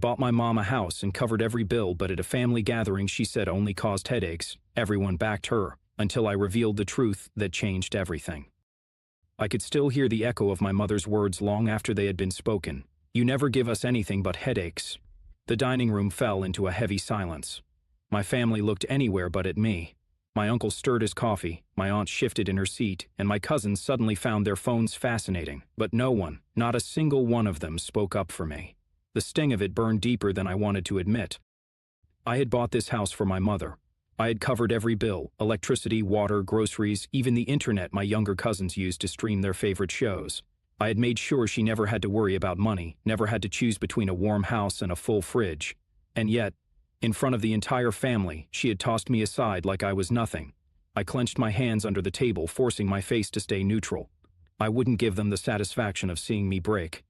bought my mom a house and covered every bill, but at a family gathering she said only caused headaches. Everyone backed her, until I revealed the truth that changed everything. I could still hear the echo of my mother's words long after they had been spoken. You never give us anything but headaches. The dining room fell into a heavy silence. My family looked anywhere but at me. My uncle stirred his coffee, my aunt shifted in her seat, and my cousins suddenly found their phones fascinating. But no one, not a single one of them, spoke up for me. The sting of it burned deeper than I wanted to admit. I had bought this house for my mother. I had covered every bill: electricity, water, groceries, even the internet my younger cousins used to stream their favorite shows. I had made sure she never had to worry about money, never had to choose between a warm house and a full fridge. And yet, in front of the entire family, she had tossed me aside like I was nothing. I clenched my hands under the table, forcing my face to stay neutral. I wouldn't give them the satisfaction of seeing me break.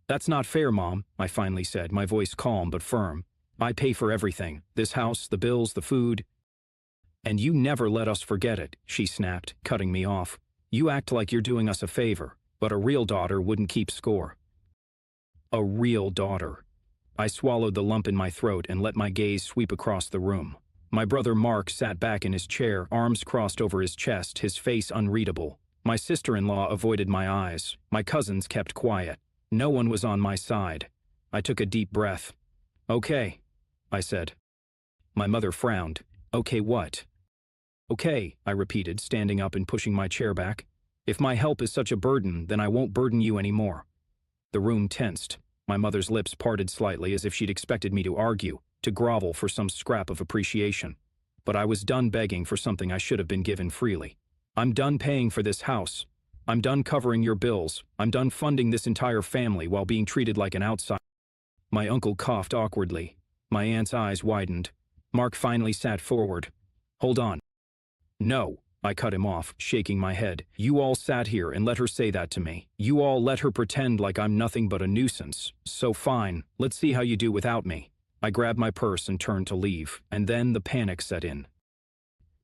"That's not fair, Mom," I finally said, my voice calm but firm. "I pay for everything, this house, the bills, the food." "And you never let us forget it," she snapped, cutting me off. "You act like you're doing us a favor, but a real daughter wouldn't keep score." A real daughter. I swallowed the lump in my throat and let my gaze sweep across the room. My brother Mark sat back in his chair, arms crossed over his chest, his face unreadable. My sister-in-law avoided my eyes. My cousins kept quiet. No one was on my side. I took a deep breath. "Okay," I said. My mother frowned. "Okay what?" "Okay," I repeated, standing up and pushing my chair back. "If my help is such a burden, then I won't burden you anymore." The room tensed. My mother's lips parted slightly as if she'd expected me to argue, to grovel for some scrap of appreciation. But I was done begging for something I should have been given freely. "I'm done paying for this house. I'm done covering your bills. I'm done funding this entire family while being treated like an outsider." My uncle coughed awkwardly. My aunt's eyes widened. Mark finally sat forward. "Hold on." "No," I cut him off, shaking my head. "You all sat here and let her say that to me. You all let her pretend like I'm nothing but a nuisance. So fine, let's see how you do without me." I grabbed my purse and turned to leave, and then the panic set in.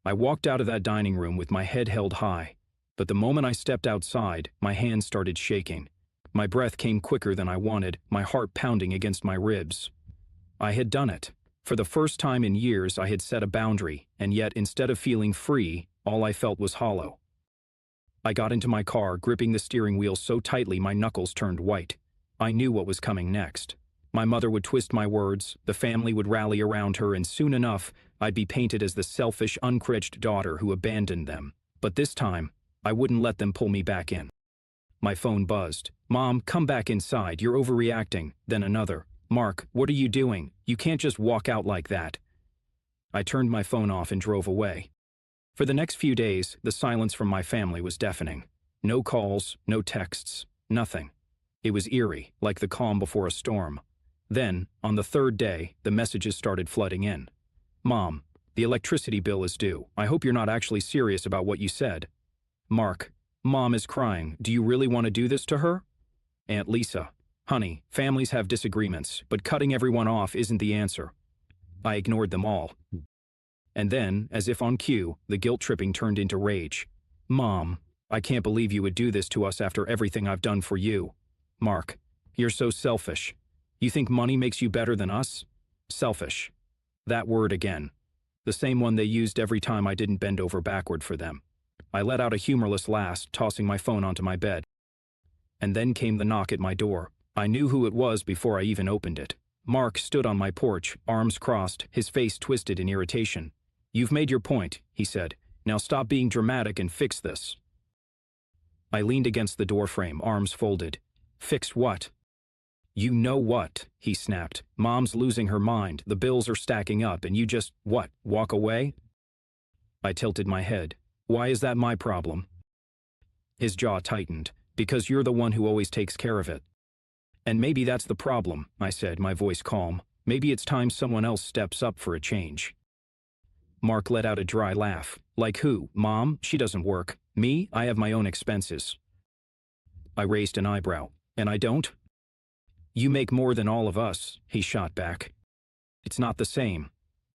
I walked out of that dining room with my head held high, but the moment I stepped outside, my hands started shaking. My breath came quicker than I wanted, my heart pounding against my ribs. I had done it. For the first time in years, I had set a boundary, and yet instead of feeling free, all I felt was hollow. I got into my car, gripping the steering wheel so tightly my knuckles turned white. I knew what was coming next. My mother would twist my words, the family would rally around her, and soon enough, I'd be painted as the selfish, uncriticed daughter who abandoned them. But this time, I wouldn't let them pull me back in. My phone buzzed. "Mom, come back inside, you're overreacting." Then another. "Mark, what are you doing? You can't just walk out like that." I turned my phone off and drove away. For the next few days, the silence from my family was deafening. No calls, no texts, nothing. It was eerie, like the calm before a storm. Then, on the third day, the messages started flooding in. "Mom, the electricity bill is due. I hope you're not actually serious about what you said." Mark, "Mom is crying. Do you really want to do this to her?" Aunt Lisa, "Honey, families have disagreements, but cutting everyone off isn't the answer." I ignored them all. And then, as if on cue, the guilt-tripping turned into rage. "Mom, I can't believe you would do this to us after everything I've done for you." Mark, "You're so selfish. You think money makes you better than us?" Selfish. That word again. The same one they used every time I didn't bend over backward for them. I let out a humorless laugh, tossing my phone onto my bed. And then came the knock at my door. I knew who it was before I even opened it. Mark stood on my porch, arms crossed, his face twisted in irritation. "You've made your point," he said. "Now stop being dramatic and fix this." I leaned against the doorframe, arms folded. "Fix what?" "You know what," he snapped. "Mom's losing her mind, the bills are stacking up, and you just, what, walk away?" I tilted my head. "Why is that my problem?" His jaw tightened. "Because you're the one who always takes care of it." "And maybe that's the problem," I said, my voice calm. "Maybe it's time someone else steps up for a change." Mark let out a dry laugh. "Like who? Mom? She doesn't work. Me? I have my own expenses." I raised an eyebrow. "And I don't?" "You make more than all of us," he shot back. "It's not the same."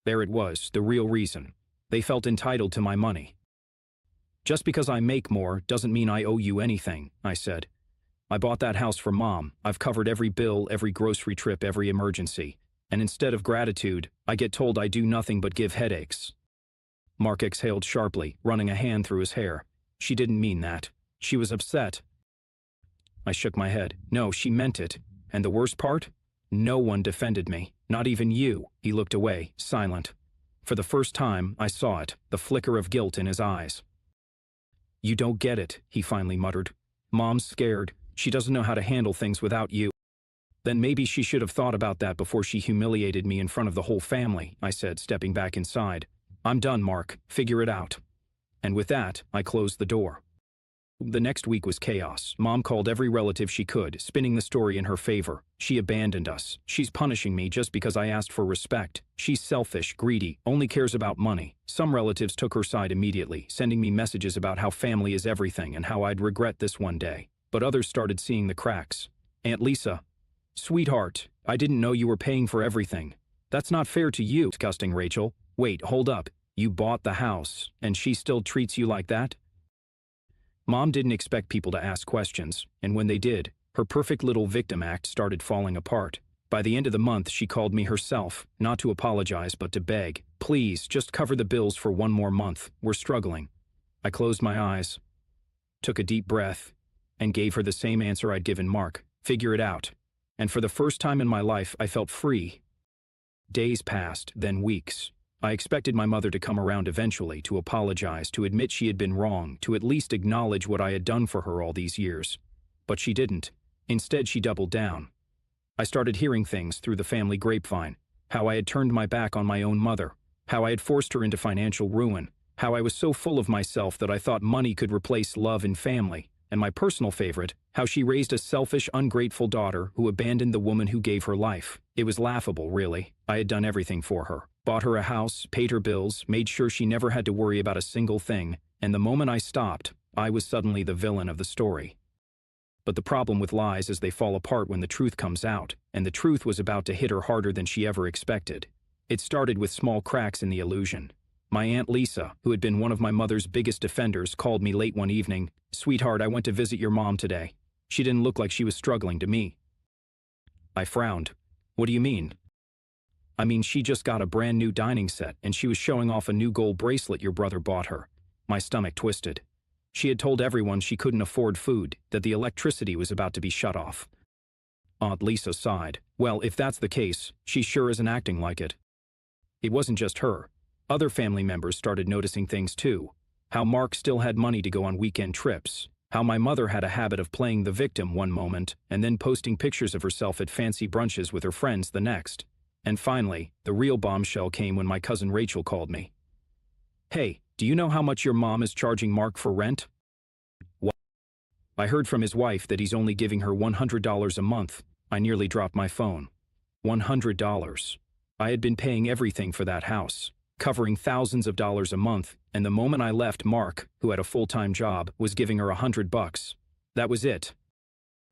There it was, the real reason. They felt entitled to my money. "Just because I make more doesn't mean I owe you anything," I said. I bought that house for Mom. I've covered every bill, every grocery trip, every emergency. And instead of gratitude, I get told I do nothing but give headaches." Mark exhaled sharply, running a hand through his hair. "She didn't mean that. She was upset." I shook my head. "No, she meant it. And the worst part? No one defended me. Not even you." He looked away, silent. For the first time, I saw it, the flicker of guilt in his eyes. "You don't get it," he finally muttered. "Mom's scared. She doesn't know how to handle things without you." "Then maybe she should have thought about that before she humiliated me in front of the whole family," I said, stepping back inside. "I'm done, Mark. Figure it out." And with that, I closed the door. The next week was chaos. Mom called every relative she could, spinning the story in her favor. She abandoned us. She's punishing me just because I asked for respect. She's selfish, greedy, only cares about money. Some relatives took her side immediately, sending me messages about how family is everything and how I'd regret this one day. But others started seeing the cracks. "Aunt Lisa, sweetheart, I didn't know you were paying for everything. That's not fair to you." "Disgusting, Rachel. Wait, hold up. You bought the house, and she still treats you like that?" Mom didn't expect people to ask questions, and when they did, her perfect little victim act started falling apart. By the end of the month, she called me herself, not to apologize but to beg, "Please, just cover the bills for one more month. We're struggling." I closed my eyes, took a deep breath, and gave her the same answer I'd given Mark: "Figure it out." And for the first time in my life, I felt free. Days passed, then weeks. I expected my mother to come around eventually, to apologize, to admit she had been wrong, to at least acknowledge what I had done for her all these years. But she didn't. Instead, she doubled down. I started hearing things through the family grapevine: how I had turned my back on my own mother, how I had forced her into financial ruin, how I was so full of myself that I thought money could replace love and family, and my personal favorite, how she raised a selfish, ungrateful daughter who abandoned the woman who gave her life. It was laughable, really. I had done everything for her. Bought her a house, paid her bills, made sure she never had to worry about a single thing, and the moment I stopped, I was suddenly the villain of the story. But the problem with lies is they fall apart when the truth comes out, and the truth was about to hit her harder than she ever expected. It started with small cracks in the illusion. My Aunt Lisa, who had been one of my mother's biggest defenders, called me late one evening. "Sweetheart, I went to visit your mom today. She didn't look like she was struggling to me." I frowned. "What do you mean?" "I mean, she just got a brand new dining set, and she was showing off a new gold bracelet your brother bought her." My stomach twisted. She had told everyone she couldn't afford food, that the electricity was about to be shut off. Aunt Lisa sighed. "Well, if that's the case, she sure isn't acting like it." It wasn't just her. Other family members started noticing things too. How Mark still had money to go on weekend trips. How my mother had a habit of playing the victim one moment and then posting pictures of herself at fancy brunches with her friends the next. And finally, the real bombshell came when my cousin Rachel called me. "Hey, do you know how much your mom is charging Mark for rent?" "What?" "I heard from his wife that he's only giving her $100 a month." I nearly dropped my phone. $100. I had been paying everything for that house, covering thousands of dollars a month, and the moment I left, Mark, who had a full-time job, was giving her $100. That was it.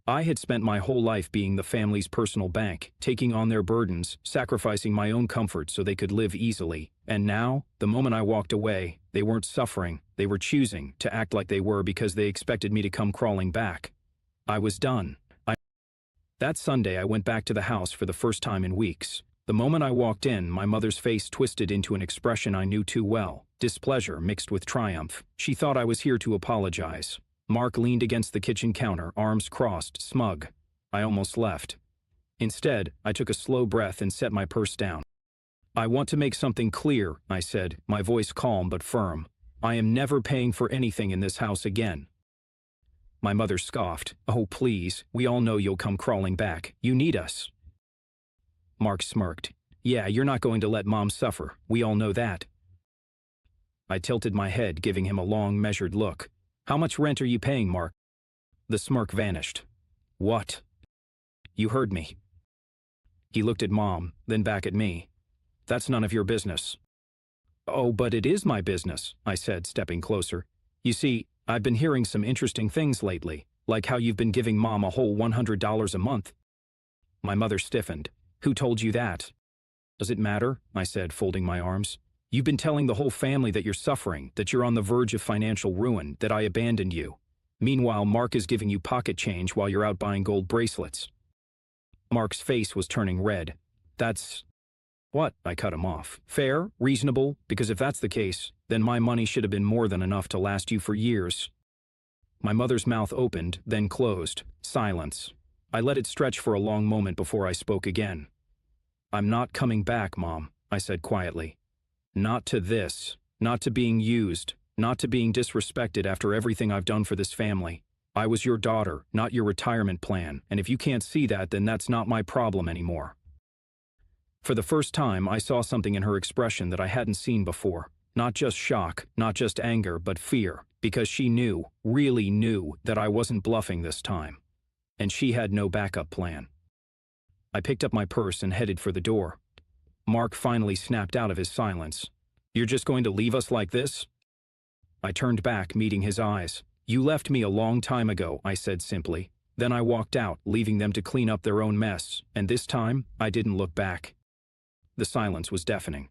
I had spent my whole life being the family's personal bank, taking on their burdens, sacrificing my own comfort so they could live easily. And now, the moment I walked away, they weren't suffering, they were choosing to act like they were because they expected me to come crawling back. I was done. That Sunday, I went back to the house for the first time in weeks. The moment I walked in, my mother's face twisted into an expression I knew too well: displeasure mixed with triumph. She thought I was here to apologize. Mark leaned against the kitchen counter, arms crossed, smug. I almost left. Instead, I took a slow breath and set my purse down. "I want to make something clear," I said, my voice calm but firm. "I am never paying for anything in this house again." My mother scoffed. "Oh, please, we all know you'll come crawling back. You need us." Mark smirked. "Yeah, you're not going to let Mom suffer. We all know that." I tilted my head, giving him a long, measured look. "How much rent are you paying, Mark?" The smirk vanished. "What?" "You heard me." He looked at Mom, then back at me. "That's none of your business." "Oh, but it is my business," I said, stepping closer. "You see, I've been hearing some interesting things lately, like how you've been giving Mom a whole $100 a month." My mother stiffened. "Who told you that?" "Does it matter?" I said, folding my arms. "You've been telling the whole family that you're suffering, that you're on the verge of financial ruin, that I abandoned you. Meanwhile, Mark is giving you pocket change while you're out buying gold bracelets. Mark's face was turning red. That's... What? I cut him off. Fair? Reasonable? Because if that's the case, then my money should have been more than enough to last you for years. My mother's mouth opened, then closed. Silence. I let it stretch for a long moment before I spoke again. I'm not coming back, Mom, I said quietly. Not to this. Not to being used. Not to being disrespected after everything I've done for this family. I was your daughter, not your retirement plan, and if you can't see that, then that's not my problem anymore. For the first time, I saw something in her expression that I hadn't seen before. Not just shock, not just anger, but fear, because she knew, really knew, that I wasn't bluffing this time. And she had no backup plan. I picked up my purse and headed for the door. Mark finally snapped out of his silence. You're just going to leave us like this? I turned back, meeting his eyes. You left me a long time ago, I said simply. Then I walked out, leaving them to clean up their own mess, and this time, I didn't look back. The silence was deafening.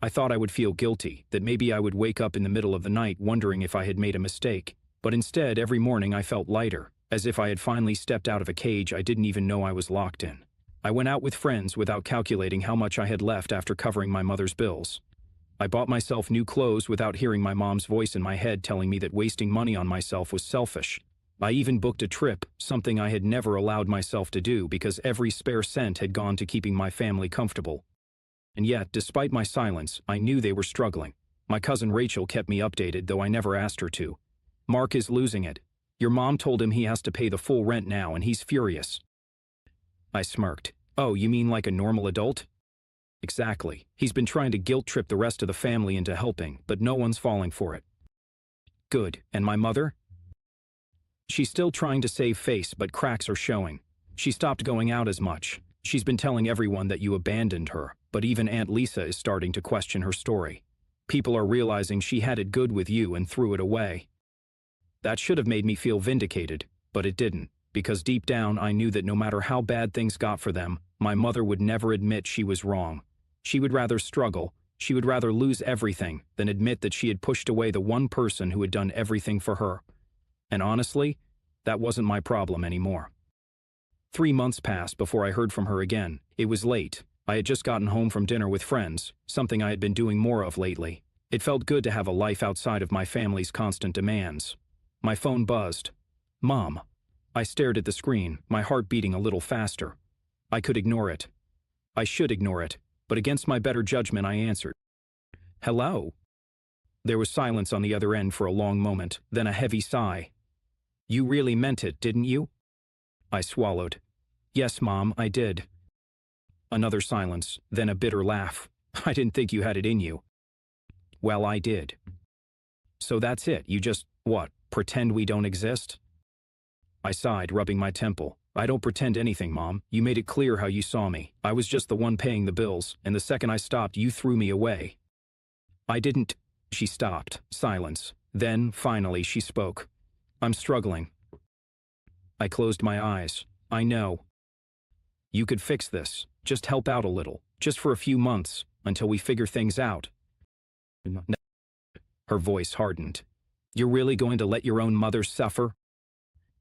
I thought I would feel guilty, that maybe I would wake up in the middle of the night wondering if I had made a mistake, but instead every morning I felt lighter, as if I had finally stepped out of a cage I didn't even know I was locked in. I went out with friends without calculating how much I had left after covering my mother's bills. I bought myself new clothes without hearing my mom's voice in my head telling me that wasting money on myself was selfish. I even booked a trip, something I had never allowed myself to do because every spare cent had gone to keeping my family comfortable. And yet, despite my silence, I knew they were struggling. My cousin Rachel kept me updated, though I never asked her to. Mark is losing it. Your mom told him he has to pay the full rent now and he's furious. I smirked. Oh, you mean like a normal adult? Exactly. He's been trying to guilt-trip the rest of the family into helping, but no one's falling for it. Good. And my mother? She's still trying to save face, but cracks are showing. She stopped going out as much. She's been telling everyone that you abandoned her, but even Aunt Lisa is starting to question her story. People are realizing she had it good with you and threw it away. That should have made me feel vindicated, but it didn't, because deep down I knew that no matter how bad things got for them, my mother would never admit she was wrong. She would rather struggle, she would rather lose everything than admit that she had pushed away the one person who had done everything for her. And honestly, that wasn't my problem anymore. 3 months passed before I heard from her again. It was late. I had just gotten home from dinner with friends, something I had been doing more of lately. It felt good to have a life outside of my family's constant demands. My phone buzzed. Mom. I stared at the screen, my heart beating a little faster. I could ignore it. I should ignore it, but against my better judgment I answered. Hello? There was silence on the other end for a long moment, then a heavy sigh. You really meant it, didn't you? I swallowed. Yes, Mom, I did. Another silence, then a bitter laugh. I didn't think you had it in you. Well, I did. So that's it, you just, what, pretend we don't exist? I sighed, rubbing my temple. I don't pretend anything, Mom. You made it clear how you saw me. I was just the one paying the bills, and the second I stopped, you threw me away. I didn't. She stopped. Silence. Then, finally, she spoke. I'm struggling. I closed my eyes. I know. You could fix this. Just help out a little. Just for a few months, until we figure things out. Her voice hardened. You're really going to let your own mother suffer?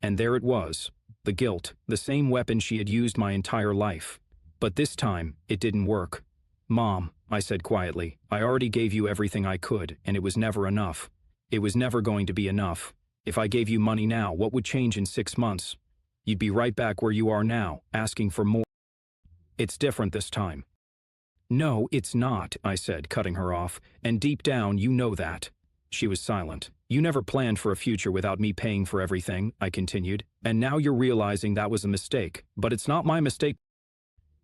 And there it was. The guilt, the same weapon she had used my entire life. But this time, it didn't work. Mom, I said quietly, I already gave you everything I could, and it was never enough. It was never going to be enough. If I gave you money now, what would change in 6 months? You'd be right back where you are now, asking for more. It's different this time. No, it's not, I said, cutting her off, and deep down you know that. She was silent. You never planned for a future without me paying for everything, I continued, and now you're realizing that was a mistake, but it's not my mistake.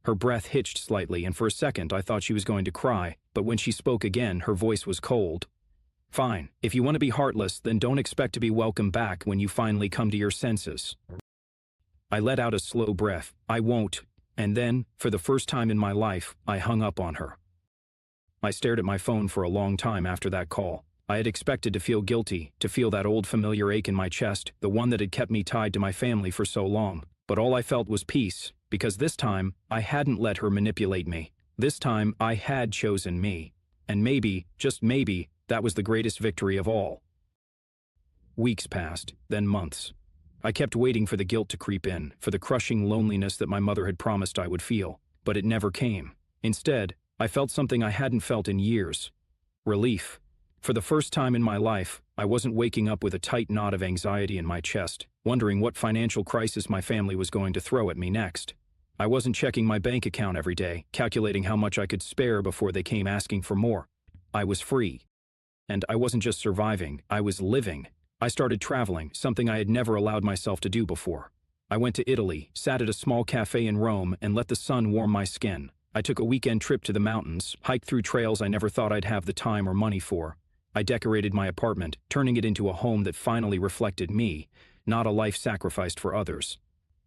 Her breath hitched slightly, and for a second I thought she was going to cry, but when she spoke again, her voice was cold. Fine, if you want to be heartless, then don't expect to be welcome back when you finally come to your senses. I let out a slow breath. I won't. And then, for the first time in my life, I hung up on her. I stared at my phone for a long time after that call. I had expected to feel guilty, to feel that old familiar ache in my chest, the one that had kept me tied to my family for so long. But all I felt was peace, because this time, I hadn't let her manipulate me. This time, I had chosen me. And maybe, just maybe, that was the greatest victory of all. Weeks passed, then months. I kept waiting for the guilt to creep in, for the crushing loneliness that my mother had promised I would feel, but it never came. Instead, I felt something I hadn't felt in years. Relief. For the first time in my life, I wasn't waking up with a tight knot of anxiety in my chest, wondering what financial crisis my family was going to throw at me next. I wasn't checking my bank account every day, calculating how much I could spare before they came asking for more. I was free. And I wasn't just surviving, I was living. I started traveling, something I had never allowed myself to do before. I went to Italy, sat at a small cafe in Rome, and let the sun warm my skin. I took a weekend trip to the mountains, hiked through trails I never thought I'd have the time or money for. I decorated my apartment, turning it into a home that finally reflected me, not a life sacrificed for others.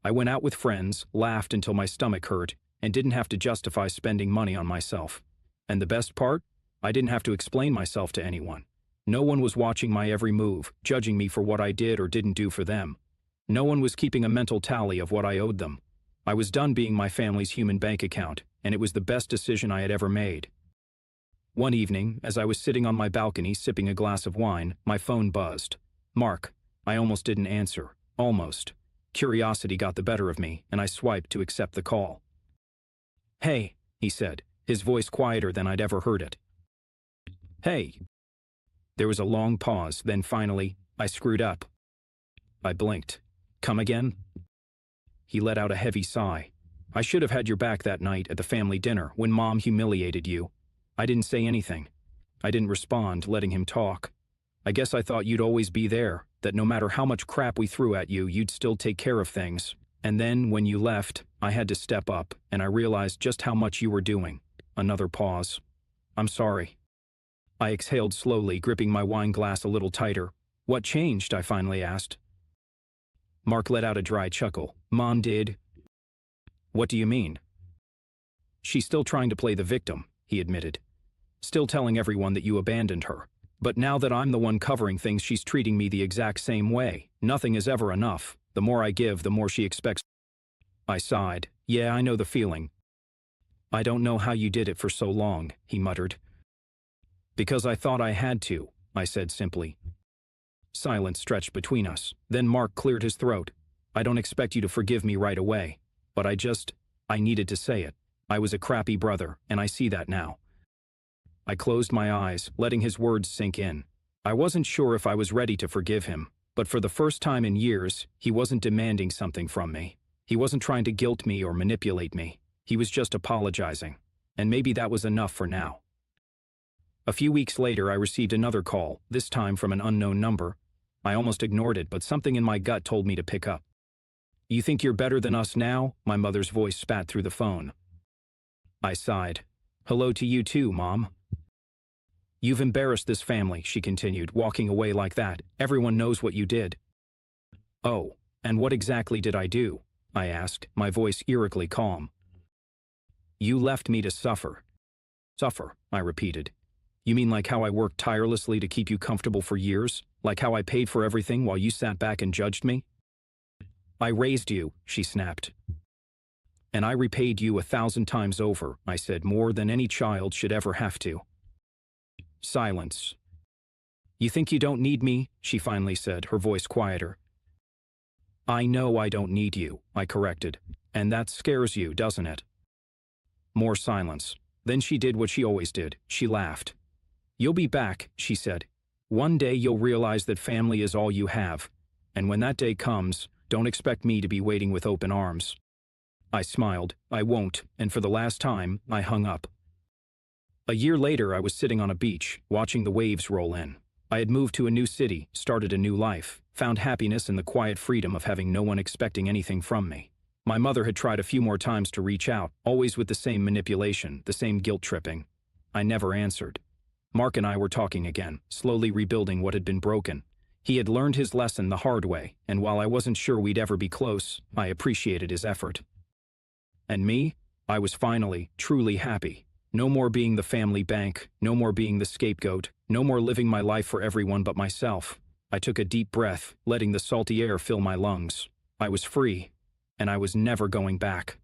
I went out with friends, laughed until my stomach hurt, and didn't have to justify spending money on myself. And the best part? I didn't have to explain myself to anyone. No one was watching my every move, judging me for what I did or didn't do for them. No one was keeping a mental tally of what I owed them. I was done being my family's human bank account, and it was the best decision I had ever made. One evening, as I was sitting on my balcony sipping a glass of wine, my phone buzzed. Mark. I almost didn't answer. Almost. Curiosity got the better of me, and I swiped to accept the call. "Hey," he said, his voice quieter than I'd ever heard it. "Hey." There was a long pause, then finally, "I screwed up." I blinked. "Come again?" He let out a heavy sigh. "I should have had your back that night at the family dinner when Mom humiliated you." I didn't say anything. I didn't respond, letting him talk. "I guess I thought you'd always be there, that no matter how much crap we threw at you, you'd still take care of things. And then, when you left, I had to step up, and I realized just how much you were doing." Another pause. "I'm sorry." I exhaled slowly, gripping my wine glass a little tighter. "What changed?" I finally asked. Mark let out a dry chuckle. "Mom did." "What do you mean?" "She's still trying to play the victim," he admitted. "Still telling everyone that you abandoned her. But now that I'm the one covering things, she's treating me the exact same way. Nothing is ever enough. The more I give, the more she expects." I sighed. "Yeah, I know the feeling." "I don't know how you did it for so long," he muttered. "Because I thought I had to," I said simply. Silence stretched between us. Then Mark cleared his throat. "I don't expect you to forgive me right away. But I needed to say it. I was a crappy brother, and I see that now." I closed my eyes, letting his words sink in. I wasn't sure if I was ready to forgive him, but for the first time in years, he wasn't demanding something from me. He wasn't trying to guilt me or manipulate me. He was just apologizing. And maybe that was enough for now. A few weeks later, I received another call, this time from an unknown number. I almost ignored it, but something in my gut told me to pick up. "You think you're better than us now?" My mother's voice spat through the phone. I sighed. "Hello to you too, Mom." "You've embarrassed this family," she continued, walking away like that. "Everyone knows what you did." "Oh, and what exactly did I do?" I asked, my voice eerily calm. "You left me to suffer." "Suffer," I repeated. "You mean like how I worked tirelessly to keep you comfortable for years? Like how I paid for everything while you sat back and judged me?" "I raised you," she snapped. "And I repaid you 1,000 times over," I said, "more than any child should ever have to." Silence. "You think you don't need me?" she finally said, her voice quieter. "I know I don't need you," I corrected. "And that scares you, doesn't it?" More silence. Then she did what she always did. She laughed. "You'll be back," she said. "One day you'll realize that family is all you have. And when that day comes, don't expect me to be waiting with open arms." I smiled. "I won't," and for the last time, I hung up. A year later, I was sitting on a beach, watching the waves roll in. I had moved to a new city, started a new life, found happiness in the quiet freedom of having no one expecting anything from me. My mother had tried a few more times to reach out, always with the same manipulation, the same guilt-tripping. I never answered. Mark and I were talking again, slowly rebuilding what had been broken. He had learned his lesson the hard way, and while I wasn't sure we'd ever be close, I appreciated his effort. And me? I was finally, truly happy. No more being the family bank, no more being the scapegoat, no more living my life for everyone but myself. I took a deep breath, letting the salty air fill my lungs. I was free, and I was never going back.